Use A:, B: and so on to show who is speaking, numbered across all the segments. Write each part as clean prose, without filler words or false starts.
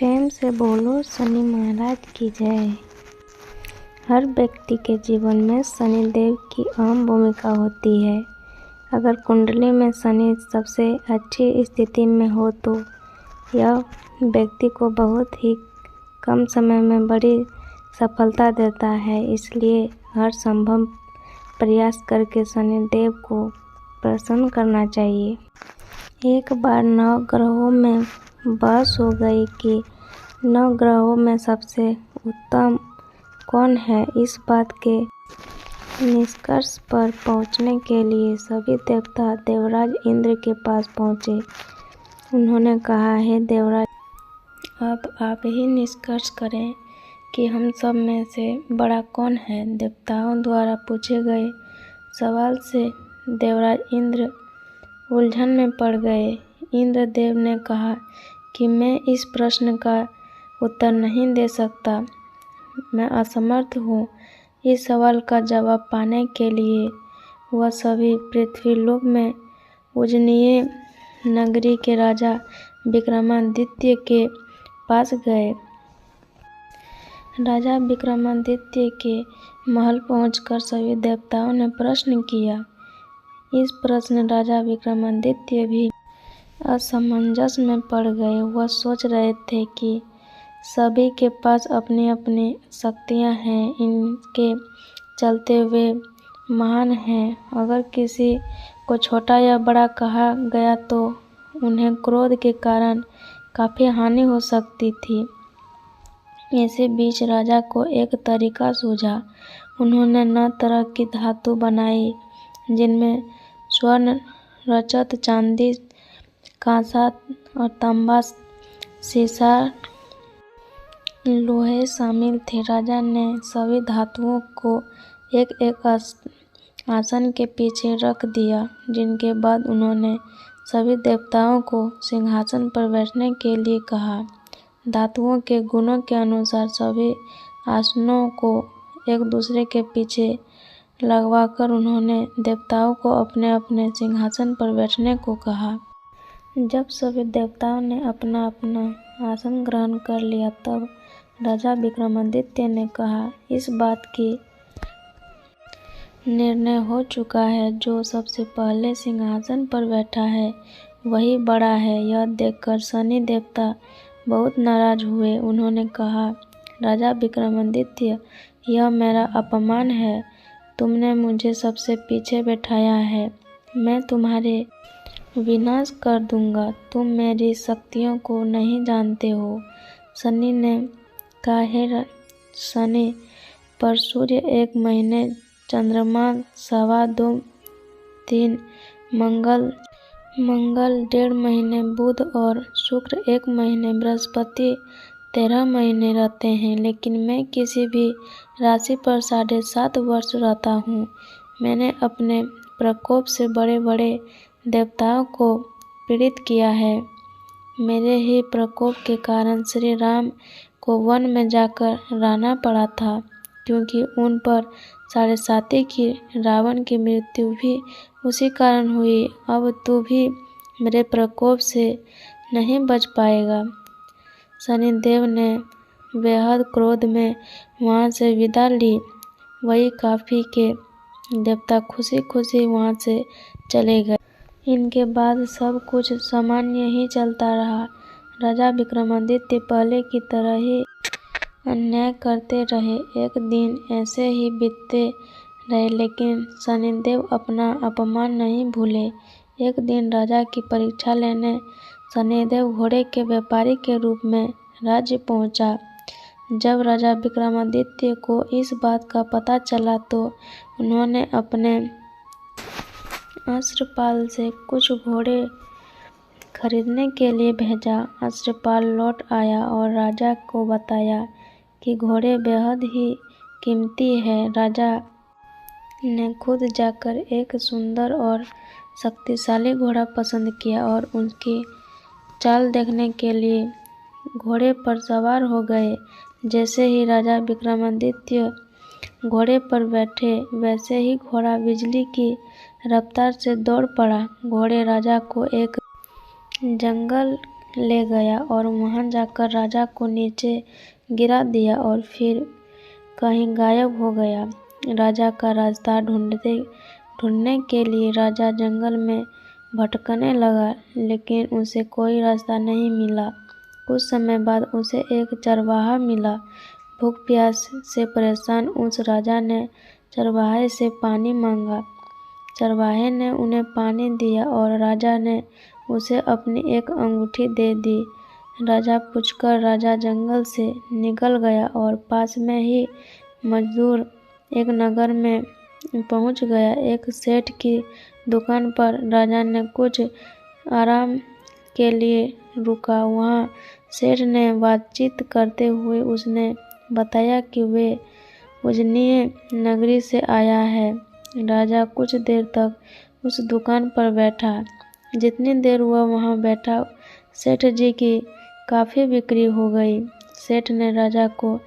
A: प्रेम से बोलो शनि महाराज की जय। हर व्यक्ति के जीवन में शनि देव की अहम भूमिका होती है। अगर कुंडली में शनि सबसे अच्छी स्थिति में हो तो यह व्यक्ति को बहुत ही कम समय में बड़ी सफलता देता है। इसलिए हर संभव प्रयास करके शनि देव को प्रसन्न करना चाहिए। एक बार 9 ग्रहों में बहस हो गई कि 9 ग्रहों में सबसे उत्तम कौन है। इस बात के निष्कर्ष पर पहुंचने के लिए सभी देवता देवराज इंद्र के पास पहुंचे। उन्होंने कहा, हे देवराज, अब आप ही निष्कर्ष करें कि हम सब में से बड़ा कौन है। देवताओं द्वारा पूछे गए सवाल से देवराज इंद्र उलझन में पड़ गए। इंद्र देव ने कहा कि मैं इस प्रश्न का उत्तर नहीं दे सकता। मैं असमर्थ हूँ। इस सवाल का जवाब पाने के लिए वह सभी पृथ्वीलोक में पूजनीय नगरी के राजा विक्रमादित्य के पास गए। राजा विक्रमादित्य के महल पहुंचकर सभी देवताओं ने प्रश्न किया। इस प्रश्न राजा विक्रमादित्य भी असमंजस में पड़ गए। वह सोच रहे थे कि सभी के पास अपनी अपनी शक्तियां हैं, इनके चलते वे महान हैं। अगर किसी को छोटा या बड़ा कहा गया तो उन्हें क्रोध के कारण काफ़ी हानि हो सकती थी। इसी बीच राजा को एक तरीका सूझा। उन्होंने 9 तरह की धातु बनाई, जिनमें स्वर्ण, रजत, चांदी, कांसा और तांबा, सीसा, लोहे शामिल थे। राजा ने सभी धातुओं को एक एक आसन के पीछे रख दिया, जिनके बाद उन्होंने सभी देवताओं को सिंहासन पर बैठने के लिए कहा। धातुओं के गुणों के अनुसार सभी आसनों को एक दूसरे के पीछे लगवाकर उन्होंने देवताओं को अपने अपने सिंहासन पर बैठने को कहा। जब सभी देवताओं ने अपना अपना आसन ग्रहण कर लिया, तब राजा विक्रमादित्य ने कहा, इस बात की निर्णय हो चुका है, जो सबसे पहले सिंहासन पर बैठा है वही बड़ा है। यह देखकर शनि देवता बहुत नाराज हुए। उन्होंने कहा, राजा विक्रमादित्य, यह मेरा अपमान है। तुमने मुझे सबसे पीछे बैठाया है। मैं तुम्हारे विनाश कर दूंगा। तुम मेरी शक्तियों को नहीं जानते हो। शनि ने कहा, हे शनि, पर सूर्य 1 महीने, चंद्रमा 2.25 3, मंगल 1.5 महीने, बुध और शुक्र 1 महीने, बृहस्पति 13 महीने रहते हैं, लेकिन मैं किसी भी राशि पर 7.5 वर्ष रहता हूँ। मैंने अपने प्रकोप से बड़े बड़े देवताओं को पीड़ित किया है। मेरे ही प्रकोप के कारण श्री राम को वन में जाकर रहना पड़ा था, क्योंकि उन पर 7.5 की रावण की मृत्यु भी उसी कारण हुई। अब तू भी मेरे प्रकोप से नहीं बच पाएगा। शनिदेव ने बेहद क्रोध में वहाँ से विदा ली। वही काफी के देवता खुशी खुशी वहाँ से चले गए। इनके बाद सब कुछ सामान्य ही चलता रहा। राजा विक्रमादित्य पहले की तरह ही अन्याय करते रहे। एक दिन ऐसे ही बीतते रहे, लेकिन शनिदेव अपना अपमान नहीं भूले। एक दिन राजा की परीक्षा लेने शनिदेव घोड़े के व्यापारी के रूप में राज्य पहुंचा। जब राजा विक्रमादित्य को इस बात का पता चला तो उन्होंने अपने अश्वपाल से कुछ घोड़े खरीदने के लिए भेजा। अश्वपाल लौट आया और राजा को बताया कि घोड़े बेहद ही कीमती है। राजा ने खुद जाकर एक सुंदर और शक्तिशाली घोड़ा पसंद किया और उसकी चाल देखने के लिए घोड़े पर सवार हो गए। जैसे ही राजा विक्रमादित्य घोड़े पर बैठे, वैसे ही घोड़ा बिजली की रफ्तार से दौड़ पड़ा। घोड़े राजा को एक जंगल ले गया और वहां जाकर राजा को नीचे गिरा दिया और फिर कहीं गायब हो गया। राजा का रास्ता ढूंढने के लिए राजा जंगल में भटकने लगा, लेकिन उसे कोई रास्ता नहीं मिला। कुछ समय बाद उसे एक चरवाहा मिला। भूख प्यास से परेशान उस राजा ने चरवाहे से पानी मांगा। चरवाहे ने उन्हें पानी दिया और राजा ने उसे अपनी एक अंगूठी दे दी। राजा पूछकर राजा जंगल से निकल गया और पास में ही मजदूर एक नगर में पहुंच गया। एक सेठ की दुकान पर राजा ने कुछ आराम के लिए रुका। वहां सेठ ने बातचीत करते हुए उसने बताया कि वे उजनीय नगरी से आया है। राजा कुछ देर तक उस दुकान पर बैठा। जितनी देर वह वहां बैठा, सेठ जी की काफ़ी बिक्री हो गई। सेठ ने राजा को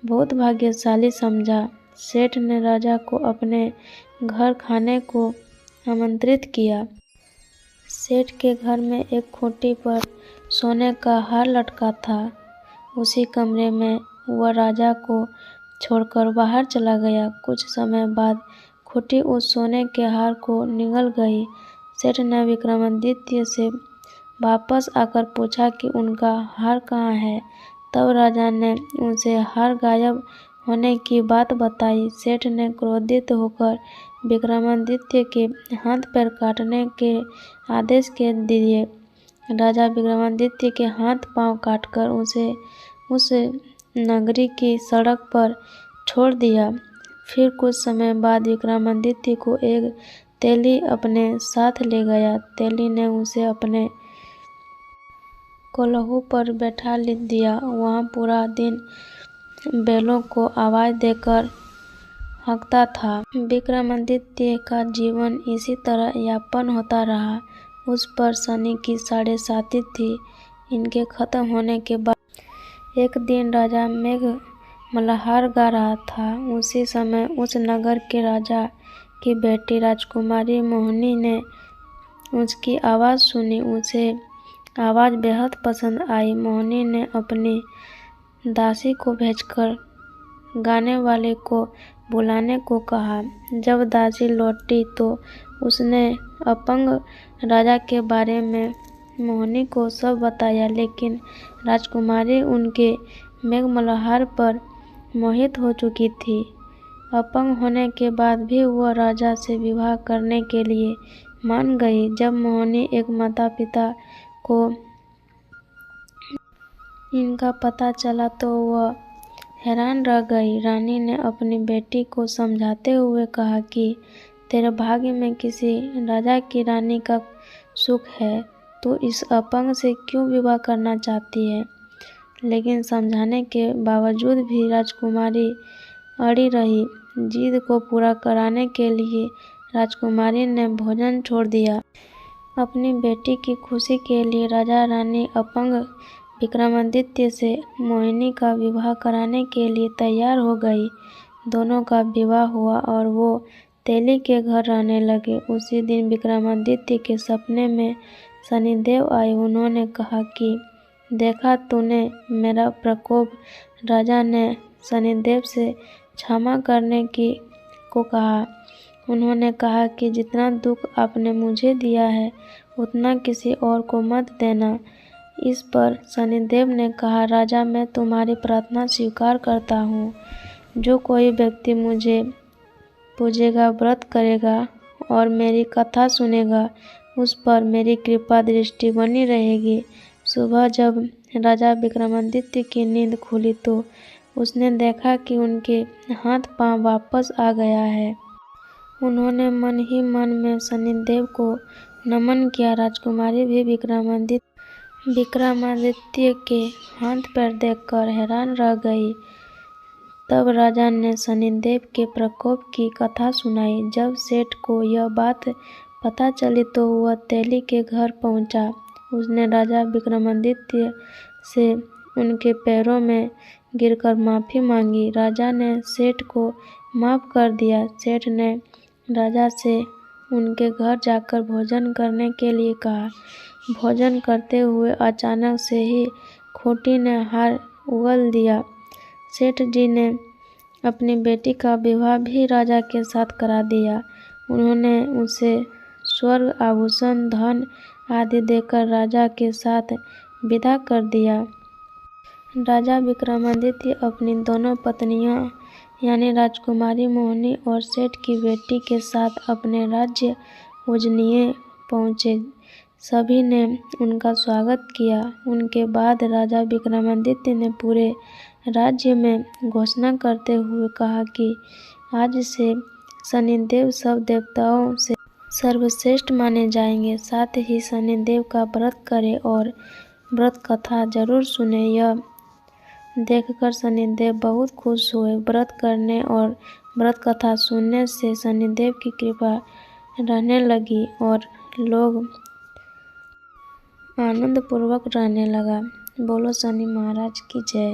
A: बहुत भाग्यशाली समझा। सेठ ने राजा को अपने घर खाने को आमंत्रित किया। सेठ के घर में एक खूंटी पर सोने का हार लटका था। उसी कमरे में वह राजा को छोड़कर बाहर चला गया। कुछ समय बाद खूंटी उस सोने के हार को निगल गई। सेठ ने विक्रमादित्य से वापस आकर पूछा कि उनका हार कहाँ है। तब राजा ने उनसे हार गायब होने की बात बताई। सेठ ने क्रोधित होकर विक्रमादित्य के हाथ पैर काटने के आदेश के दिए। राजा विक्रमादित्य के हाथ पांव काटकर उसे उस नगरी की सड़क पर छोड़ दिया। फिर कुछ समय बाद विक्रमादित्य को एक तेली अपने साथ ले गया। तेली ने उसे अपने कोल्हू पर बैठा दिया। वहाँ पूरा दिन बैलों को आवाज़ देकर हंकता था। विक्रमादित्य का जीवन इसी तरह यापन होता रहा। उस पर शनि की 7.5 थी। इनके खत्म होने के बाद एक दिन राजा मेघ मल्हार गा रहा था। उसी समय उस नगर के राजा की बेटी राजकुमारी मोहिनी ने उसकी आवाज़ सुनी। उसे आवाज़ बेहद पसंद आई। मोहिनी ने अपनी दासी को भेजकर गाने वाले को बुलाने को कहा। जब दासी लौटी तो उसने अपंग राजा के बारे में मोहिनी को सब बताया, लेकिन राजकुमारी उनके मेघमल्हार पर मोहित हो चुकी थी। अपंग होने के बाद भी वह राजा से विवाह करने के लिए मान गई। जब मोहिनी एक माता पिता को इनका पता चला तो वह हैरान रह गई। रानी ने अपनी बेटी को समझाते हुए कहा कि तेरे भाग्य में किसी राजा की रानी का सुख है, तो इस अपंग से क्यों विवाह करना चाहती है। लेकिन समझाने के बावजूद भी राजकुमारी अड़ी रही। जिद को पूरा कराने के लिए राजकुमारी ने भोजन छोड़ दिया। अपनी बेटी की खुशी के लिए राजा रानी अपंग विक्रमादित्य से मोहिनी का विवाह कराने के लिए तैयार हो गई। दोनों का विवाह हुआ और वो तेली के घर रहने लगे। उसी दिन विक्रमादित्य के सपने में शनिदेव आए। उन्होंने कहा कि देखा तूने मेरा प्रकोप। राजा ने शनिदेव से क्षमा करने को कहा। उन्होंने कहा कि जितना दुख आपने मुझे दिया है उतना किसी और को मत देना। इस पर शनिदेव ने कहा, राजा मैं तुम्हारी प्रार्थना स्वीकार करता हूँ। जो कोई व्यक्ति मुझे पूजेगा, व्रत करेगा और मेरी कथा सुनेगा, उस पर मेरी कृपा दृष्टि बनी रहेगी। सुबह जब राजा विक्रमादित्य की नींद खुली तो उसने देखा कि उनके हाथ पांव वापस आ गया है। उन्होंने मन ही मन में शनिदेव को नमन किया। राजकुमारी भी विक्रमादित्य के हाथ पैर देखकर हैरान रह गई। तब राजा ने शनिदेव के प्रकोप की कथा सुनाई। जब सेठ को यह बात पता चली तो वह तेली के घर पहुंचा। उसने राजा विक्रमादित्य से उनके पैरों में गिरकर माफ़ी मांगी। राजा ने सेठ को माफ़ कर दिया। सेठ ने राजा से उनके घर जाकर भोजन करने के लिए कहा। भोजन करते हुए अचानक से ही खूंटी ने हार उगल दिया। सेठ जी ने अपनी बेटी का विवाह भी राजा के साथ करा दिया। उन्होंने उसे स्वर्ग आभूषण धन आदि देकर राजा के साथ विदा कर दिया। राजा विक्रमादित्य अपनी दोनों पत्नियों यानी राजकुमारी मोहिनी और सेठ की बेटी के साथ अपने राज्य उज्जैन पहुँचे। सभी ने उनका स्वागत किया। उनके बाद राजा विक्रमादित्य ने पूरे राज्य में घोषणा करते हुए कहा कि आज से शनिदेव सब देवताओं से सर्वश्रेष्ठ माने जाएंगे। साथ ही शनिदेव का व्रत करें और व्रत कथा जरूर सुने। यह देखकर शनिदेव बहुत खुश हुए। व्रत करने और व्रत कथा सुनने से शनिदेव की कृपा रहने लगी और लोग आनंद पूर्वक रहने लगा। बोलो शनि महाराज की जय।